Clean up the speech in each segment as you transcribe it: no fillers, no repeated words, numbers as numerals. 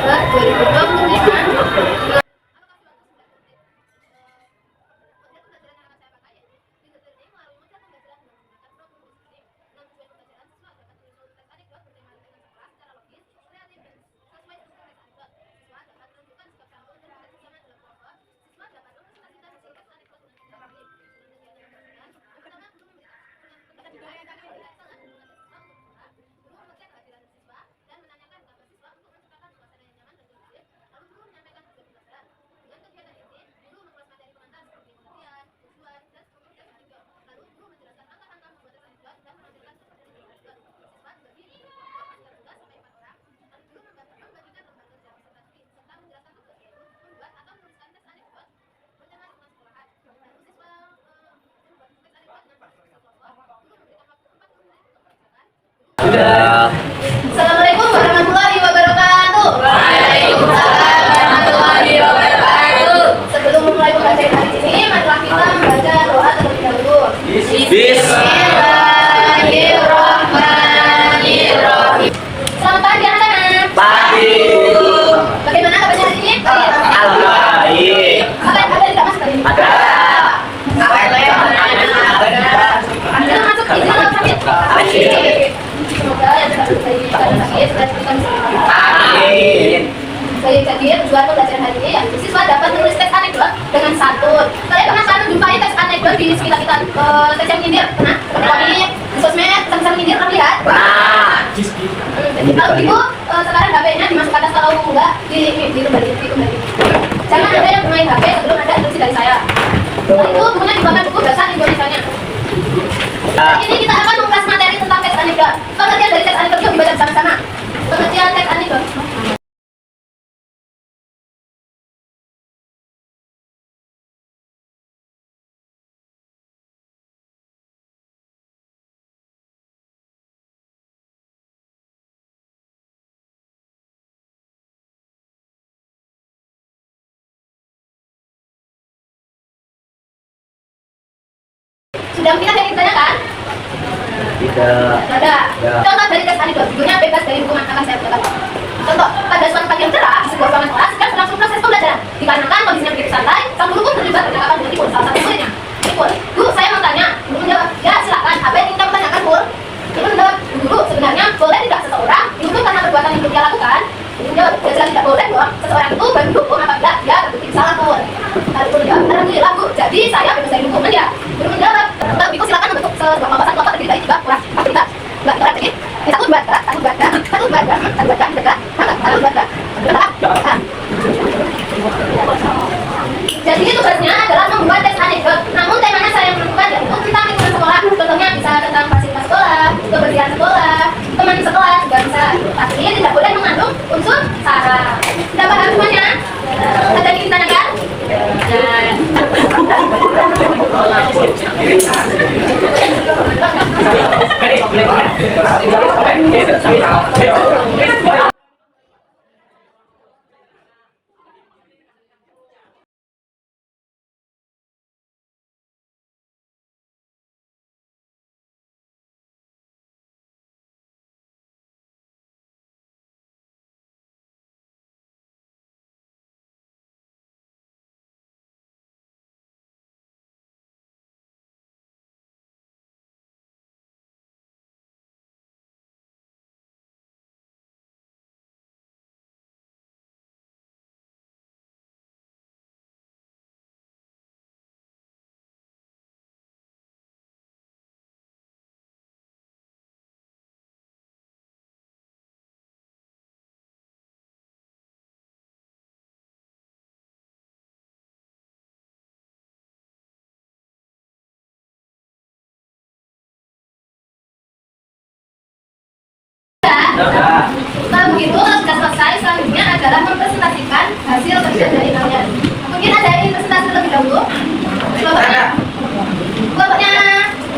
Oktober 2025. Sudah. Assalamualaikum warahmatullahi wabarakatuh. Waalaikumsalam warahmatullahi wabarakatuh. Sebelum memulai pembacaan hari ini, marilah kita membaca doa terlebih dahulu. Bismillahirrahmanirrahim. Selamat pagi anak-anak. Pagi. Bagaimana kabarnya hari ini? Baik. Ada tidak masuk tadi? Ada. Apa itu ya? Kita masuk di dalam sakit. Semoga yang tidak sakit segera diberikan kesembuhan. Amin. Baik, jadi tujuan pembelajaran hari ini yaitu siswa dapat menulis teks anekdot dengan santun. Kalian pernah santun jumpai teks anekdot di sekitar kita teks yang nyindir? Pernah? Kami di sosmed sama-sama nyindir pernah lihat? Jadi kalau gitu sekarang HP-nya dimasukkan tas, kalau enggak dikembali. Jangan ada yang main HP sebelum ada instruksi dari saya. Setelah itu bukunya dibaca buku bahasa Indonesianya. Ini kita akan mengulas materi tentang teks anekdot. Pengertian dari teks anekdot yuk dibaca bersama-sama. Pengertian teks anekdot. Sudah kita yang ditanyakan? Tidak. Ada. Ya. Contoh dari teks anekdot, judulnya bebas dari hukuman, akan saya bacakan. Contoh, pada suatu pagi yang cerah, di sebuah ruangan kelas sedang berlangsung proses pembelajaran. Dikarenakan kondisinya begitu santai, sang guru pun terlibat percakapan dengan Ipul, salah satu muridnya. Ipul, "Guru, saya mau tanya." Guru menjawab, "Ya, silakan. Apa yang ingin kamu tanyakan, Pul?" Ipul menjawab, "Guru, sebenarnya boleh tidak seseorang dihukum karena perbuatan yang dia lakukan?" Guru menjawab, "Ya, jelas tidak boleh dong. Seseorang itu baru dihukum apabila dia terbukti bersalah, Pul." Lalu Ipul menjawab, "Alhamdulillah, Bu. Jadi saya bebas dari hukuman ya." Guru menjawab, "Kalau begitu silakan membentuk sebuah kelompok terdiri dari 3 kurang aktivitas. Satu baca. Jadi tugasnya adalah membuat teks anekdot. Namun temanya saya yang menentukan yaitu tentang lingkungan sekolah. Contohnya bisa tentang fasilitas sekolah, kebersihan sekolah, teman sekolah juga bisa. Tapi tidak boleh mengandung unsur sara. Sudah paham semuanya? Ada yang ditanyakan? Kalau begitu, kalau sudah selesai, selanjutnya adalah mempresentasikan hasil kerja dari kalian. Mungkin ada yang ingin presentasi terlebih dahulu? Kelompoknya?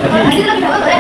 Hasil terlebih dahulu boleh?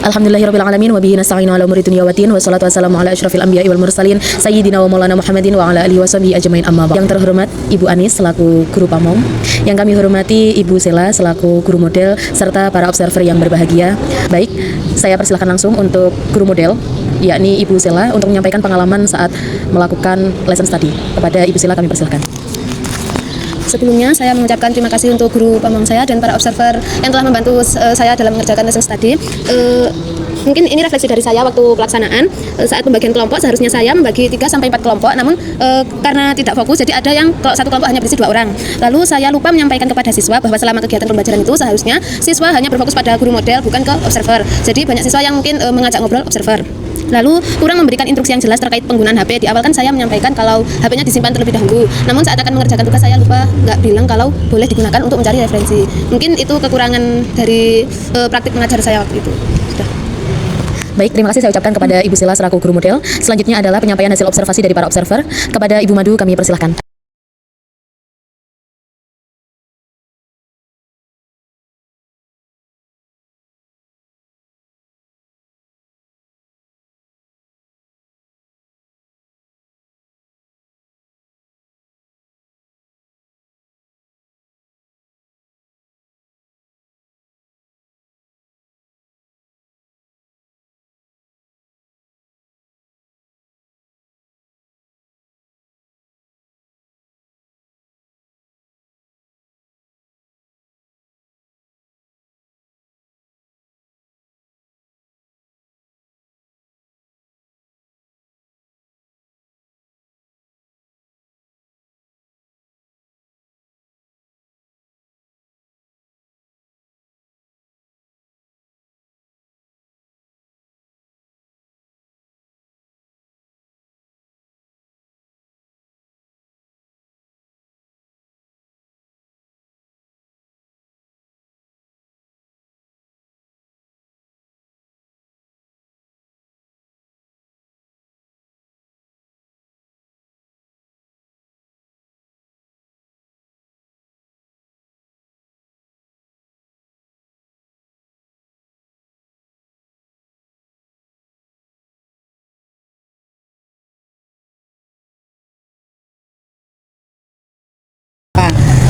Alhamdulillahirrabbilalamin wa bihi nasta'inu ala umuri dunya waddin wa salatu wassalamu ala asyrafil anbiya'i wal mursalin sayyidina wa maulana Muhammadin wa ala alihi washabihi ajmain amma ba'd. Yang terhormat Ibu Anis selaku guru pamong, yang kami hormati Ibu Sela selaku guru model serta para observer yang berbahagia. Baik, saya persilakan langsung untuk guru model yakni Ibu Sela untuk menyampaikan pengalaman saat melakukan lesson study. Kepada Ibu Sela kami persilakan. Sebelumnya saya mengucapkan terima kasih untuk guru pamong saya dan para observer yang telah membantu saya dalam mengerjakan lesson study. Mungkin ini refleksi dari saya waktu pelaksanaan. Saat pembagian kelompok seharusnya saya membagi 3-4 kelompok, namun karena tidak fokus jadi ada yang kalau satu kelompok hanya berisi 2 orang. Lalu saya lupa menyampaikan kepada siswa bahwa selama kegiatan pembelajaran itu seharusnya siswa hanya berfokus pada guru model bukan ke observer. Jadi banyak siswa yang mungkin mengajak ngobrol observer. Lalu kurang memberikan instruksi yang jelas terkait penggunaan HP. Di awal kan saya menyampaikan kalau HP-nya disimpan terlebih dahulu. Namun saat akan mengerjakan tugas saya lupa nggak bilang kalau boleh digunakan untuk mencari referensi. Mungkin itu kekurangan dari praktik mengajar saya waktu itu. Sudah. Baik, terima kasih saya ucapkan kepada Ibu Sela selaku guru model. Selanjutnya adalah penyampaian hasil observasi dari para observer. Kepada Ibu Madu kami persilahkan.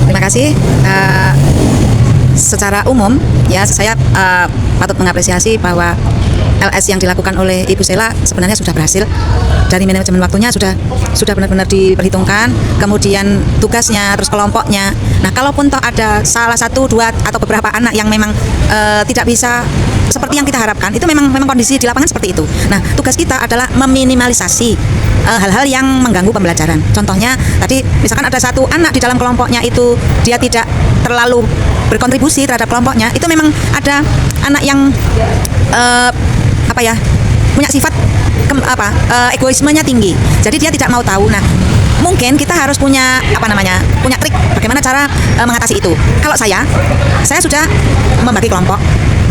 Terima kasih. Secara umum ya saya patut mengapresiasi bahwa LS yang dilakukan oleh Ibu Sela sebenarnya sudah berhasil. Dari manajemen waktunya sudah benar-benar diperhitungkan, kemudian tugasnya, terus kelompoknya. Nah, kalaupun toh ada salah 1, 2 atau beberapa anak yang memang tidak bisa seperti yang kita harapkan, itu memang kondisi di lapangan seperti itu. Nah, tugas kita adalah meminimalisasi hal-hal yang mengganggu pembelajaran. Contohnya tadi misalkan ada satu anak di dalam kelompoknya itu dia tidak terlalu berkontribusi terhadap kelompoknya, itu memang ada anak yang punya sifat egoismenya tinggi. Jadi dia tidak mau tahu. Nah, mungkin kita harus punya punya trik bagaimana cara mengatasi itu. Kalau saya sudah membagi kelompok,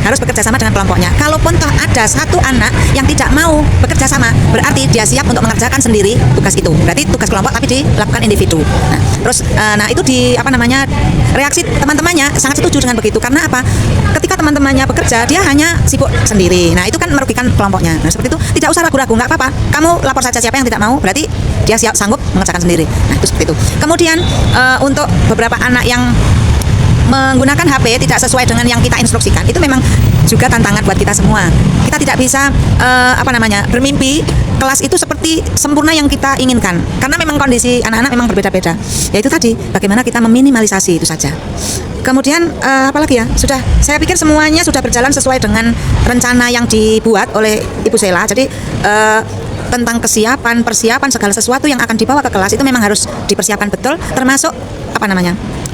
harus bekerja sama dengan kelompoknya. Kalaupun toh ada satu anak yang tidak mau bekerja sama, berarti dia siap untuk mengerjakan sendiri tugas itu. Berarti tugas kelompok tapi dilakukan individu. Nah, terus itu reaksi teman-temannya sangat setuju dengan begitu. Karena apa? Ketika teman-temannya bekerja, dia hanya sibuk sendiri. Nah, itu kan merugikan kelompoknya. Nah, seperti itu tidak usah ragu-ragu, nggak apa-apa. Kamu lapor saja siapa yang tidak mau, berarti dia sanggup mengerjakan sendiri. Nah, itu seperti itu. Kemudian untuk beberapa anak yang menggunakan HP tidak sesuai dengan yang kita instruksikan, itu memang juga tantangan buat kita semua. Kita tidak bisa bermimpi kelas itu seperti sempurna yang kita inginkan, karena memang kondisi anak-anak memang berbeda-beda. Yaitu tadi bagaimana kita meminimalisasi itu saja. Kemudian apalagi ya, saya pikir semuanya sudah berjalan sesuai dengan rencana yang dibuat oleh Ibu Sela. Jadi tentang persiapan segala sesuatu yang akan dibawa ke kelas itu memang harus dipersiapkan betul, termasuk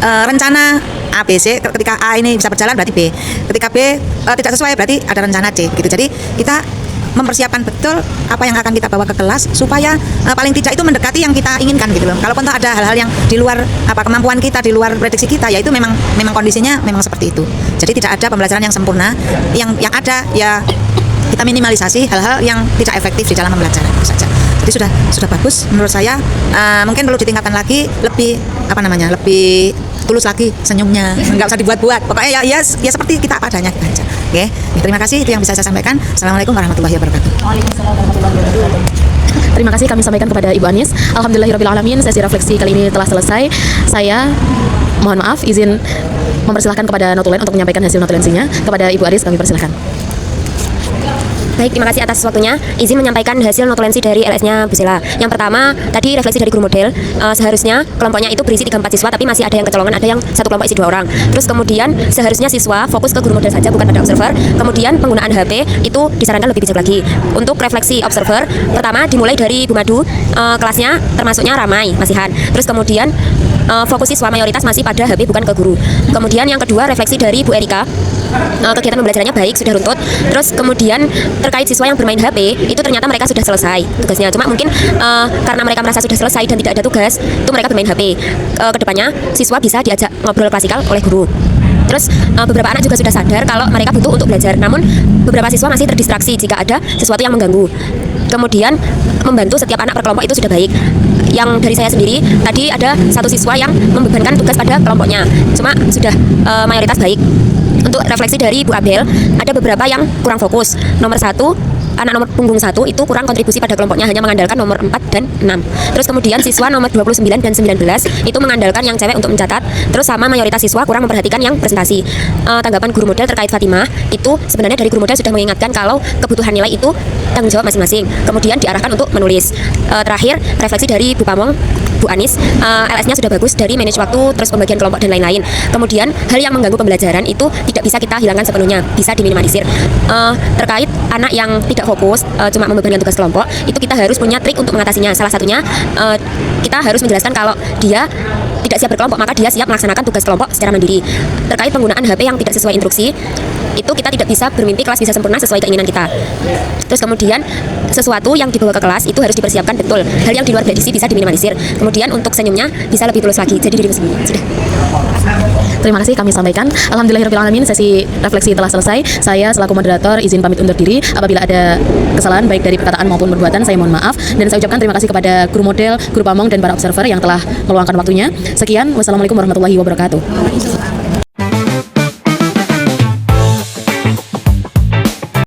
rencana A, B, C. Ketika A ini bisa berjalan berarti B. Ketika B tidak sesuai berarti ada rencana C gitu. Jadi kita mempersiapkan betul apa yang akan kita bawa ke kelas supaya paling tidak itu mendekati yang kita inginkan gitu loh. Kalaupun ada hal-hal yang di luar kemampuan kita, di luar prediksi kita, ya itu memang kondisinya memang seperti itu. Jadi tidak ada pembelajaran yang sempurna. Yang ada ya kita minimalisasi hal-hal yang tidak efektif di dalam pembelajaran itu saja. Jadi sudah bagus menurut saya. Mungkin perlu ditingkatkan lagi, lebih tulus lagi senyumnya, nggak usah dibuat-buat. Pokoknya ya seperti kita apa adanya gitu aja. Oke, terima kasih, itu yang bisa saya sampaikan. Assalamualaikum warahmatullahi wabarakatuh. Terima kasih kami sampaikan kepada Ibu Anis. Alhamdulillahirrahmanirrahim, sesi refleksi kali ini telah selesai. Saya mohon maaf, izin mempersilahkan kepada notulen untuk menyampaikan hasil notulensinya. Kepada Ibu Aris kami persilahkan. Baik, terima kasih atas waktunya. Izin menyampaikan hasil notulensi dari LS-nya Bu Sela. Yang pertama, tadi refleksi dari guru model. Seharusnya kelompoknya itu berisi 3-4 siswa, tapi masih ada yang kecolongan, ada yang satu kelompok isi 2 orang. Terus kemudian seharusnya siswa fokus ke guru model saja, bukan pada observer. Kemudian penggunaan HP itu disarankan lebih bijak lagi. Untuk refleksi observer, pertama dimulai dari Bu Madu, kelasnya termasuknya ramai, masihan. Terus kemudian fokus siswa mayoritas masih pada HP, bukan ke guru. Kemudian yang kedua, refleksi dari Bu Erika. Kegiatan pembelajarannya baik, sudah runtut. Terus kemudian terkait siswa yang bermain HP, itu ternyata mereka sudah selesai tugasnya. Cuma mungkin karena mereka merasa sudah selesai dan tidak ada tugas, itu mereka bermain HP. Kedepannya siswa bisa diajak ngobrol klasikal oleh guru. Terus beberapa anak juga sudah sadar kalau mereka butuh untuk belajar. Namun beberapa siswa masih terdistraksi jika ada sesuatu yang mengganggu. Kemudian membantu setiap anak per kelompok itu sudah baik. Yang dari saya sendiri, tadi ada satu siswa yang membebankan tugas pada kelompoknya. Cuma sudah mayoritas baik. Untuk refleksi dari Bu Abel, ada beberapa yang kurang fokus. Nomor 1, anak nomor punggung 1 itu kurang kontribusi pada kelompoknya, hanya mengandalkan nomor 4 dan 6. Terus kemudian siswa nomor 29 dan 19 itu mengandalkan yang cewek untuk mencatat. Terus sama mayoritas siswa kurang memperhatikan yang presentasi. Tanggapan guru model terkait Fatimah, itu sebenarnya dari guru model sudah mengingatkan kalau kebutuhan nilai itu tanggung jawab masing-masing. Kemudian diarahkan untuk menulis. Terakhir, refleksi dari Bu Pamong, Bu Anis, LS-nya sudah bagus dari manage waktu, terus pembagian kelompok dan lain-lain. Kemudian hal yang mengganggu pembelajaran itu tidak bisa kita hilangkan sepenuhnya, bisa diminimalisir. Terkait anak yang tidak fokus, cuma membebankan tugas kelompok, itu kita harus punya trik untuk mengatasinya. Salah satunya kita harus menjelaskan kalau dia tidak siap berkelompok, maka dia siap melaksanakan tugas kelompok secara mandiri. Terkait penggunaan HP yang tidak sesuai instruksi, itu kita tidak bisa bermimpi kelas bisa sempurna sesuai keinginan kita. Terus kemudian sesuatu yang dibawa ke kelas itu harus dipersiapkan betul. Hal yang di luar prediksi bisa diminimalisir. Kemudian untuk senyumnya bisa lebih tulus lagi. Jadi dirimu sendiri. Sudah. Terima kasih kami sampaikan. Alhamdulillahirrahmanirrahim, sesi refleksi telah selesai. Saya selaku moderator izin pamit undur diri. Apabila ada kesalahan baik dari perkataan maupun perbuatan, saya mohon maaf. Dan saya ucapkan terima kasih kepada guru model, guru pamong, dan para observer yang telah meluangkan waktunya. Sekian, wassalamualaikum warahmatullahi wabarakatuh.